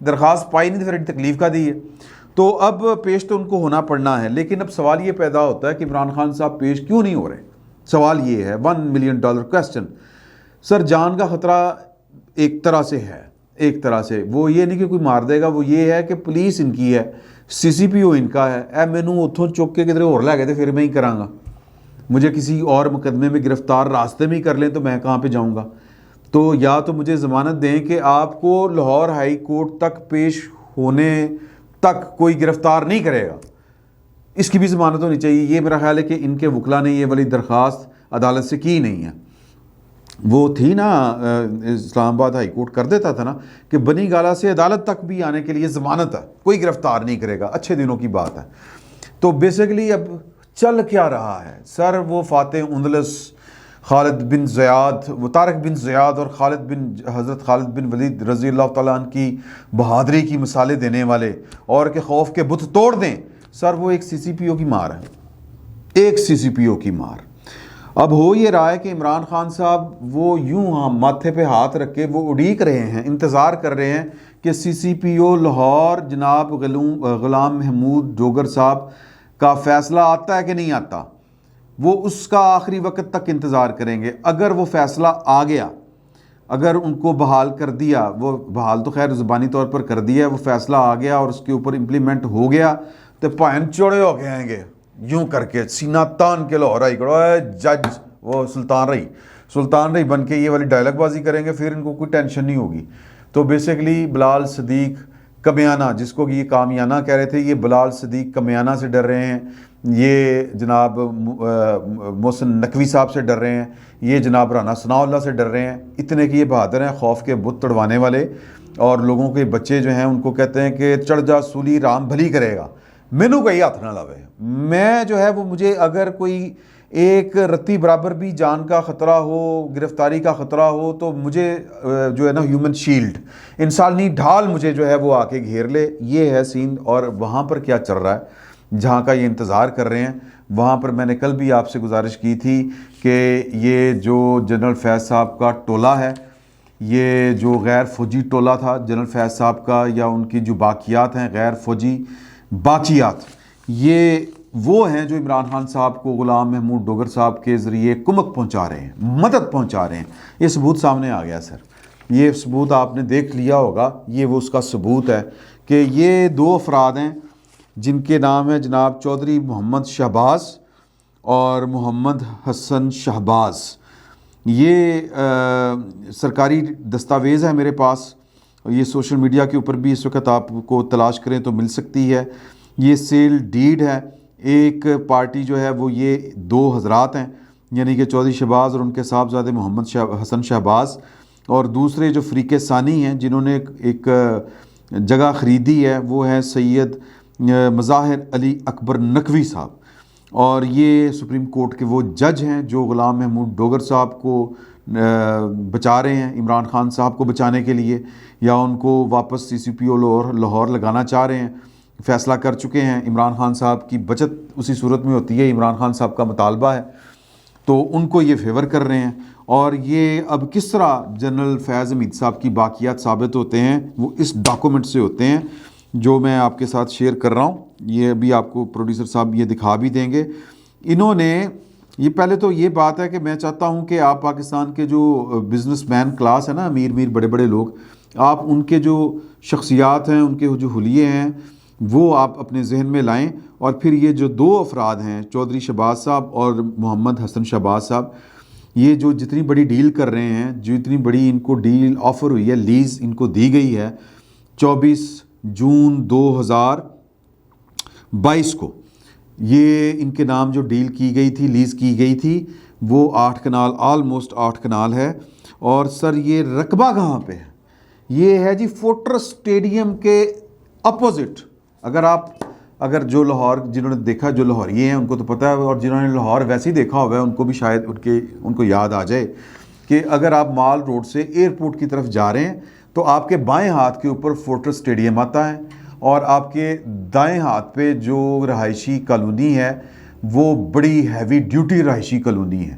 درخواست پائی نہیں تو پھر تکلیف کا دی ہے. تو اب پیش تو ان کو ہونا پڑنا ہے, لیکن اب سوال یہ پیدا ہوتا ہے کہ عمران خان صاحب پیش کیوں نہیں ہو رہے. سوال یہ ہے, $1 ملین کویسچن. سر جان کا خطرہ ایک طرح سے ہے, ایک طرح سے وہ یہ نہیں کہ کوئی مار دے گا, وہ یہ ہے کہ پولیس ان کی ہے, CCPO ان کا ہے. اے مینوں اتوں چک کے کدھر اور لے گئے تو پھر میں ہی کراں گا, مجھے کسی اور مقدمے میں گرفتار راستے میں ہی کر لیں تو میں کہاں پہ جاؤں گا. تو یا تو مجھے ضمانت دیں کہ آپ کو لاہور ہائی کورٹ تک پیش ہونے تک کوئی گرفتار نہیں کرے گا, اس کی بھی ضمانت ہونی چاہیے. یہ میرا خیال ہے کہ ان کے وکلا نے یہ والی درخواست عدالت سے کی نہیں ہے. وہ تھی نا اسلام آباد ہائی کورٹ کر دیتا تھا نا کہ بنی گالہ سے عدالت تک بھی آنے کے لیے ضمانت ہے, کوئی گرفتار نہیں کرے گا. اچھے دنوں کی بات ہے. تو بیسیکلی اب چل کیا رہا ہے سر, وہ فاتح اندلس, خالد بن زیاد, وہ طارق بن زیاد اور حضرت خالد بن ولید رضی اللہ تعالیٰ عنہ کی بہادری کی مثالیں دینے والے اور کہ خوف کے بت توڑ دیں, سر وہ ایک CCPO کی مار ہے, ایک CCPO کی مار. اب ہو یہ رہا ہے کہ عمران خان صاحب وہ یوں ماتھے پہ ہاتھ رکھ کے وہ اڑیک رہے ہیں, انتظار کر رہے ہیں کہ CCPO لاہور جناب غلام محمود ڈوگر صاحب کا فیصلہ آتا ہے کہ نہیں آتا. وہ اس کا آخری وقت تک انتظار کریں گے. اگر وہ فیصلہ آ گیا, اگر ان کو بحال کر دیا, وہ بحال تو خیر زبانی طور پر کر دیا ہے, وہ فیصلہ آ گیا اور اس کے اوپر امپلیمنٹ ہو گیا تو پائن چوڑے ہو کے آئیں گے یوں کر کے سینہ تان کے لاہور آئی کرو جج وہ سلطان رہی بن کے یہ والی ڈائلاگ بازی کریں گے, پھر ان کو کوئی ٹینشن نہیں ہوگی. تو بیسیکلی بلال صدیق کمیانہ, جس کو یہ کامیانہ کہہ رہے تھے, یہ بلال صدیق کمیانہ سے ڈر رہے ہیں, یہ جناب محسن نقوی صاحب سے ڈر رہے ہیں, یہ جناب رانا ثناء اللہ سے ڈر رہے ہیں. اتنے کہ یہ بہادر ہیں, خوف کے بت تڑوانے والے, اور لوگوں کے بچے جو ہیں ان کو کہتے ہیں کہ چڑھ جا سولی رام بھلی کرے گا, مینوں کوئی ہاتھ نہ لاوے. میں جو ہے وہ مجھے اگر کوئی ایک رتی برابر بھی جان کا خطرہ ہو, گرفتاری کا خطرہ ہو, تو مجھے جو ہے نا ہیومن شیلڈ, انسانی ڈھال مجھے جو ہے وہ آ کے گھیر لے. یہ ہے سین. اور وہاں پر کیا چل رہا ہے جہاں کا یہ انتظار کر رہے ہیں, وہاں پر میں نے کل بھی آپ سے گزارش کی تھی کہ یہ جو جنرل فیض صاحب کا ٹولہ ہے, یہ جو غیر فوجی ٹولہ تھا جنرل فیض صاحب کا, یا ان کی جو باقیات ہیں غیر فوجی باقیات, یہ وہ ہیں جو عمران خان صاحب کو غلام محمود ڈوگر صاحب کے ذریعے کمک پہنچا رہے ہیں, مدد پہنچا رہے ہیں. یہ ثبوت سامنے آ گیا سر, یہ ثبوت آپ نے دیکھ لیا ہوگا. یہ وہ اس کا ثبوت ہے کہ یہ 2 افراد ہیں جن کے نام ہے جناب چودھری محمد شہباز اور محمد حسن شہباز. یہ سرکاری دستاویز ہے میرے پاس, یہ سوشل میڈیا کے اوپر بھی اس وقت آپ کو تلاش کریں تو مل سکتی ہے. یہ سیل ڈیڈ ہے. ایک پارٹی جو ہے وہ یہ 2 حضرات ہیں, یعنی کہ چودھری شہباز اور ان کے صاحبزادے محمد حسن شہباز, اور دوسرے جو فریق ثانی ہیں جنہوں نے ایک جگہ خریدی ہے وہ ہے سید مظاہر علی اکبر نقوی صاحب. اور یہ سپریم کورٹ کے وہ جج ہیں جو غلام محمود ڈوگر صاحب کو بچا رہے ہیں, عمران خان صاحب کو بچانے کے لیے, یا ان کو واپس CCPO لاہور لگانا چاہ رہے ہیں. فیصلہ کر چکے ہیں. عمران خان صاحب کی بچت اسی صورت میں ہوتی ہے, عمران خان صاحب کا مطالبہ ہے, تو ان کو یہ فیور کر رہے ہیں. اور یہ اب کس طرح جنرل فیض حمید صاحب کی باقیات ثابت ہوتے ہیں, وہ اس ڈاکومنٹ سے ہوتے ہیں جو میں آپ کے ساتھ شیئر کر رہا ہوں. یہ ابھی آپ کو پروڈیوسر صاحب یہ دکھا بھی دیں گے. انہوں نے یہ پہلے تو یہ بات ہے کہ میں چاہتا ہوں کہ آپ پاکستان کے جو بزنس مین کلاس ہے نا, امیر بڑے بڑے لوگ, آپ ان کے جو شخصیات ہیں, ان کے جو حلیے ہیں, وہ آپ اپنے ذہن میں لائیں. اور پھر یہ جو 2 افراد ہیں چودھری شہباز صاحب اور محمد حسن شہباز صاحب, یہ جو جتنی بڑی ڈیل کر رہے ہیں, جو اتنی بڑی ان کو ڈیل آفر ہوئی ہے, لیز ان کو دی گئی ہے 24 جون 2022 کو, یہ ان کے نام جو ڈیل کی گئی تھی, لیز کی گئی تھی, وہ 8 کنال, آلموسٹ 8 کنال ہے. اور سر یہ رقبہ کہاں پہ ہے؟ یہ ہے جی فورٹرس اسٹیڈیم کے اپوزٹ. اگر جو لاہور, جنہوں نے دیکھا, جو لاہوری ہیں ان کو تو پتہ ہے, اور جنہوں نے لاہور ویسے ہی دیکھا ہوا ہے ان کو بھی شاید ان کو یاد آ جائے کہ اگر آپ مال روڈ سے ایئرپورٹ کی طرف جا رہے ہیں تو آپ کے بائیں ہاتھ کے اوپر فورٹرس اسٹیڈیم آتا ہے, اور آپ کے دائیں ہاتھ پہ جو رہائشی کالونی ہے وہ بڑی ہیوی ڈیوٹی رہائشی کالونی ہے.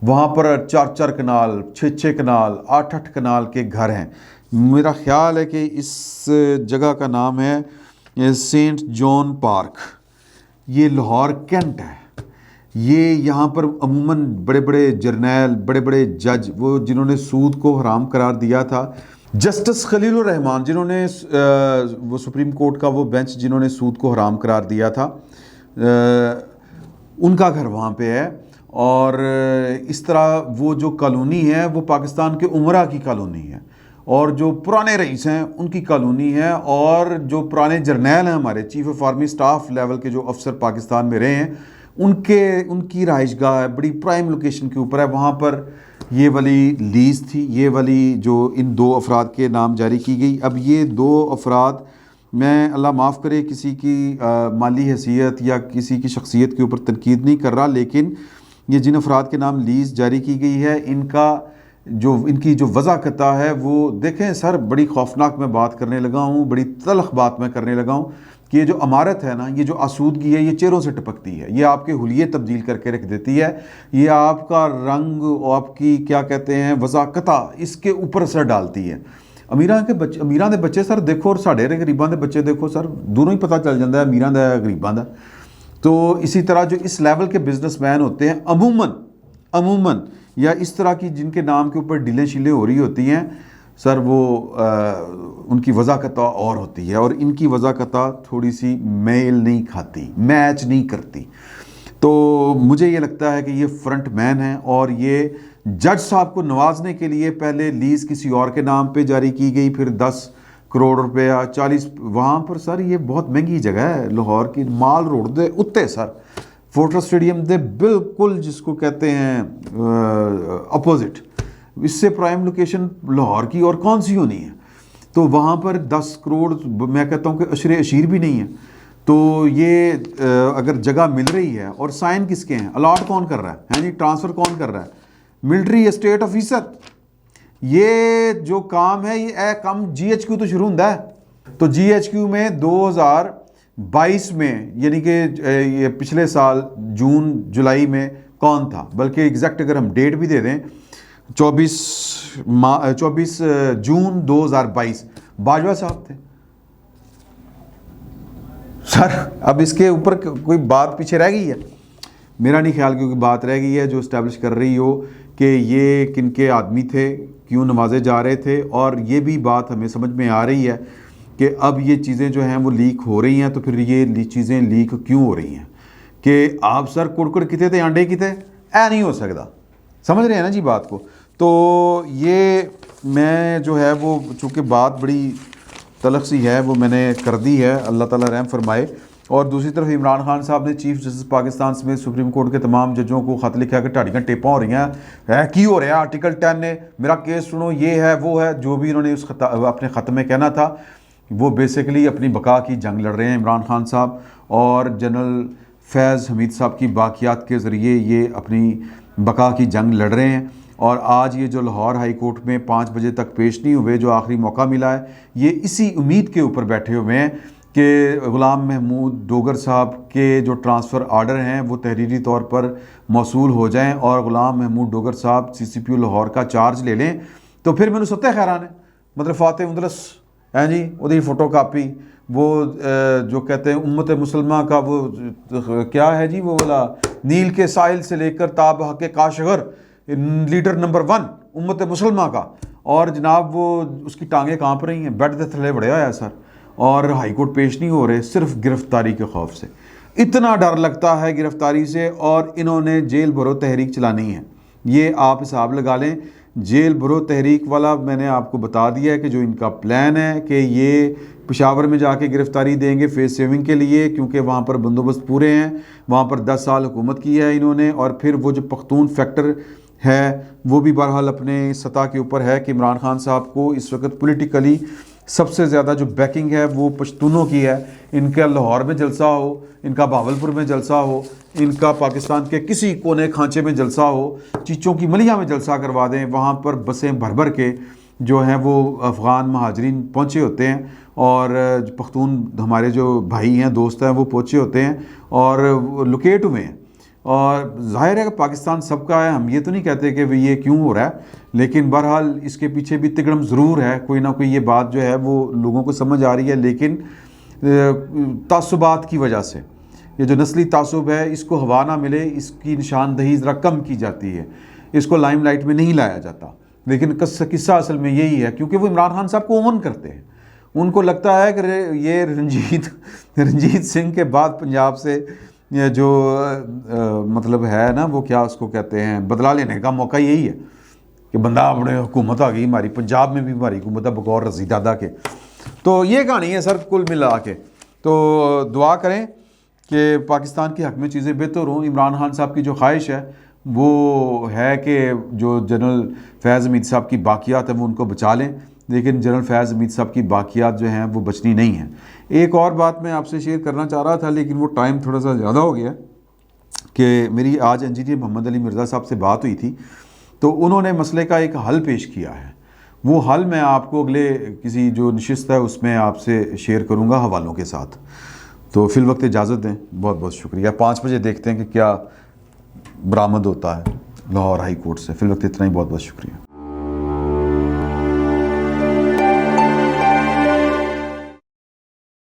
وہاں پر 4 کنال 6 کنال 8 کنال کے گھر ہیں. میرا خیال ہے کہ اس جگہ کا نام ہے سینٹ جون پارک. یہ لاہور کینٹ ہے. یہ یہاں پر عموماً بڑے بڑے جرنیل بڑے بڑے جج وہ جنہوں نے سود کو حرام قرار دیا تھا، جسٹس خلیل الرحمان جنہوں نے وہ سپریم کورٹ کا وہ بینچ جنہوں نے سود کو حرام قرار دیا تھا، ان کا گھر وہاں پہ ہے. اور اس طرح وہ جو کالونی ہے وہ پاکستان کے عمرہ کی کالونی ہے، اور جو پرانے رئیس ہیں ان کی کالونی ہے، اور جو پرانے جرنیل ہیں ہمارے chief of army staff level کے جو افسر پاکستان میں رہے ہیں ان کی رہائش گاہ ہے، بڑی پرائم لوکیشن کے اوپر ہے. وہاں پر یہ والی لیز تھی، یہ والی جو ان 2 افراد کے نام جاری کی گئی. اب یہ 2 افراد، میں اللہ معاف کرے کسی کی مالی حیثیت یا کسی کی شخصیت کے اوپر تنقید نہیں کر رہا، لیکن یہ جن افراد کے نام لیز جاری کی گئی ہے ان کی جو وضاحت ہے وہ دیکھیں سر، بڑی خوفناک میں بات کرنے لگا ہوں، بڑی تلخ بات میں کرنے لگا ہوں کہ یہ جو عمارت ہے نا، یہ جو آسودگی ہے یہ چہروں سے ٹپکتی ہے، یہ آپ کے حلیے تبدیل کر کے رکھ دیتی ہے، یہ آپ کا رنگ اور آپ کی کیا کہتے ہیں وضاحت اس کے اوپر اثر ڈالتی ہے. امیراں دے بچے سر دیکھو اور ساڈے غریباں دے بچے دیکھو سر، دونوں ہی پتہ چل جاتا ہے امیراں دا غریباں دا. تو اسی طرح جو اس لیول کے بزنس مین ہوتے ہیں عموماً یا اس طرح کی جن کے نام کے اوپر ڈیلیں شیلیں ہو رہی ہوتی ہیں سر، وہ ان کی وضاحت اور ہوتی ہے، اور ان کی وضاحت تھوڑی سی میل نہیں کھاتی، میچ نہیں کرتی. تو مجھے یہ لگتا ہے کہ یہ فرنٹ مین ہیں، اور یہ جج صاحب کو نوازنے کے لیے پہلے لیز کسی اور کے نام پہ جاری کی گئی، پھر 10 کروڑ روپیہ 40 وہاں پر سر. یہ بہت مہنگی جگہ ہے لاہور کی، مال روڈ دے اتے سر، فورٹرس اسٹیڈیم دے بالکل جس کو کہتے ہیں اپوزٹ. اس سے پرائم لوکیشن لاہور کی اور کون سی ہونی ہے. تو وہاں پر 10 کروڑ میں کہتا ہوں کہ عشر عشیر بھی نہیں ہے. تو یہ اگر جگہ مل رہی ہے، اور سائن کس کے ہیں، الاٹ کون کر رہا ہے جی، ٹرانسفر کون کر رہا ہے، ملٹری اسٹیٹ آفیسر. یہ جو کام ہے یہ کام جی ایچ کیو تو شروع ہوتا ہے. تو جی ایچ کیو میں 2022 میں یعنی کہ یہ پچھلے سال جون جولائی میں کون تھا، بلکہ ایگزیکٹ اگر ہم ڈیٹ بھی دے دیں 24 جون 2022 باجوہ صاحب تھے سر. اب اس کے اوپر کوئی بات پیچھے رہ گئی ہے؟ میرا نہیں خیال کہ کوئی بات رہ گئی ہے جو اسٹیبلش کر رہی ہو کہ یہ کن کے آدمی تھے، کیوں نوازے جا رہے تھے. اور یہ بھی بات ہمیں سمجھ میں آ رہی ہے کہ اب یہ چیزیں جو ہیں وہ لیک ہو رہی ہیں. تو پھر یہ چیزیں لیک کیوں ہو رہی ہیں کہ آپ سر کڑکڑ کتے تھے انڈے کتے نہیں ہو سکتا. سمجھ رہے ہیں نا جی بات کو. تو یہ میں جو ہے وہ چونکہ بات بڑی تلخ سی ہے وہ میں نے کر دی ہے، اللہ تعالیٰ رحم فرمائے. اور دوسری طرف عمران خان صاحب نے چیف جسٹس پاکستان سمیت سپریم کورٹ کے تمام ججوں کو خط لکھا کہ ٹاڑیاں ٹیپاں ہو رہی ہیں، کی ہو رہا ہے آرٹیکل 10 نے، میرا کیس سنو، یہ ہے وہ ہے، جو بھی انہوں نے اس اپنے خط میں کہنا تھا وہ بیسیکلی اپنی بقا کی جنگ لڑ رہے ہیں عمران خان صاحب. اور جنرل فیض حمید صاحب کی باقیات کے ذریعے یہ اپنی بقا کی جنگ لڑ رہے ہیں. اور آج یہ جو لاہور ہائی کورٹ میں 5 بجے تک پیش نہیں ہوئے، جو آخری موقع ملا ہے، یہ اسی امید کے اوپر بیٹھے ہوئے ہیں کہ غلام محمود ڈوگر صاحب کے جو ٹرانسفر آرڈر ہیں وہ تحریری طور پر موصول ہو جائیں اور غلام محمود ڈوگر صاحب سی سی پی او لاہور کا چارج لے لیں. تو پھر میرے ستہ خیران ہے مطلب فاتح اندلس ہیں جی، وہ فوٹو کاپی، وہ جو کہتے ہیں امت مسلمہ کا وہ کیا ہے جی، وہ والا نیل کے ساحل سے لے کر تاب حق کاشغر، لیڈر نمبر 1 امت مسلمہ کا. اور جناب وہ اس کی ٹانگیں کانپ رہی ہیں، بیڈ دے تھلے بڑے ہوا ہے سر. اور ہائی کورٹ پیش نہیں ہو رہے صرف گرفتاری کے خوف سے. اتنا ڈر لگتا ہے گرفتاری سے، اور انہوں نے جیل بھرو تحریک چلانی ہے. یہ آپ حساب لگا لیں، جیل بھرو تحریک والا میں نے آپ کو بتا دیا ہے کہ جو ان کا پلان ہے کہ یہ پشاور میں جا کے گرفتاری دیں گے فیس سیونگ کے لیے، کیونکہ وہاں پر بندوبست پورے ہیں، وہاں پر 10 سال حکومت کی ہے انہوں نے. اور پھر وہ جو پختون فیکٹر ہے وہ بھی بہرحال اپنے سطح کے اوپر ہے کہ عمران خان صاحب کو اس وقت پولیٹیکلی سب سے زیادہ جو بیکنگ ہے وہ پشتونوں کی ہے. ان کا لاہور میں جلسہ ہو، ان کا بہاولپور میں جلسہ ہو، ان کا پاکستان کے کسی کونے کھانچے میں جلسہ ہو، چیچوں کی ملیاں میں جلسہ کروا دیں، وہاں پر بسیں بھر بھر کے جو ہیں وہ افغان مہاجرین پہنچے ہوتے ہیں، اور پختون ہمارے جو بھائی ہیں دوست ہیں وہ پہنچے ہوتے ہیں اور لوکیٹ ہوئے ہیں. اور ظاہر ہے کہ پاکستان سب کا ہے، ہم یہ تو نہیں کہتے کہ یہ کیوں ہو رہا ہے، لیکن بہرحال اس کے پیچھے بھی تگڑم ضرور ہے، کوئی نہ کوئی یہ بات جو ہے وہ لوگوں کو سمجھ آ رہی ہے، لیکن تعصبات کی وجہ سے یہ جو نسلی تعصب ہے اس کو ہوا نہ ملے، اس کی نشاندہی ذرا کم کی جاتی ہے، اس کو لائم لائٹ میں نہیں لایا جاتا، لیکن قصہ اصل میں یہی ہے، کیونکہ وہ عمران خان صاحب کو اون کرتے ہیں، ان کو لگتا ہے کہ یہ رنجیت سنگھ کے بعد پنجاب سے جو مطلب ہے نا وہ کیا اس کو کہتے ہیں بدلا لینے کا موقع یہی ہے کہ بندہ اپنے حکومت آ گئی ہماری، پنجاب میں بھی ہماری حکومت ہے بغور رضی دادا کے. تو یہ کہانی ہے سر کل ملا کے. تو دعا کریں کہ پاکستان کے حق میں چیزیں بہتر ہوں. عمران خان صاحب کی جو خواہش ہے وہ ہے کہ جو جنرل فیض حمید صاحب کی باقیات ہیں وہ ان کو بچا لیں، لیکن جنرل فیض حمید صاحب کی باقیات جو ہیں وہ بچنی نہیں ہیں. ایک اور بات میں آپ سے شیئر کرنا چاہ رہا تھا لیکن وہ ٹائم تھوڑا سا زیادہ ہو گیا کہ میری آج انجینئر محمد علی مرزا صاحب سے بات ہوئی تھی، تو انہوں نے مسئلے کا ایک حل پیش کیا ہے. وہ حل میں آپ کو اگلے کسی جو نشست ہے اس میں آپ سے شیئر کروں گا حوالوں کے ساتھ. تو فی الوقت اجازت دیں، بہت بہت شکریہ. 5 بجے دیکھتے ہیں کہ کیا برآمد ہوتا ہے لاہور ہائی کورٹ سے. فی الوقت اتنا ہی، بہت بہت شکریہ.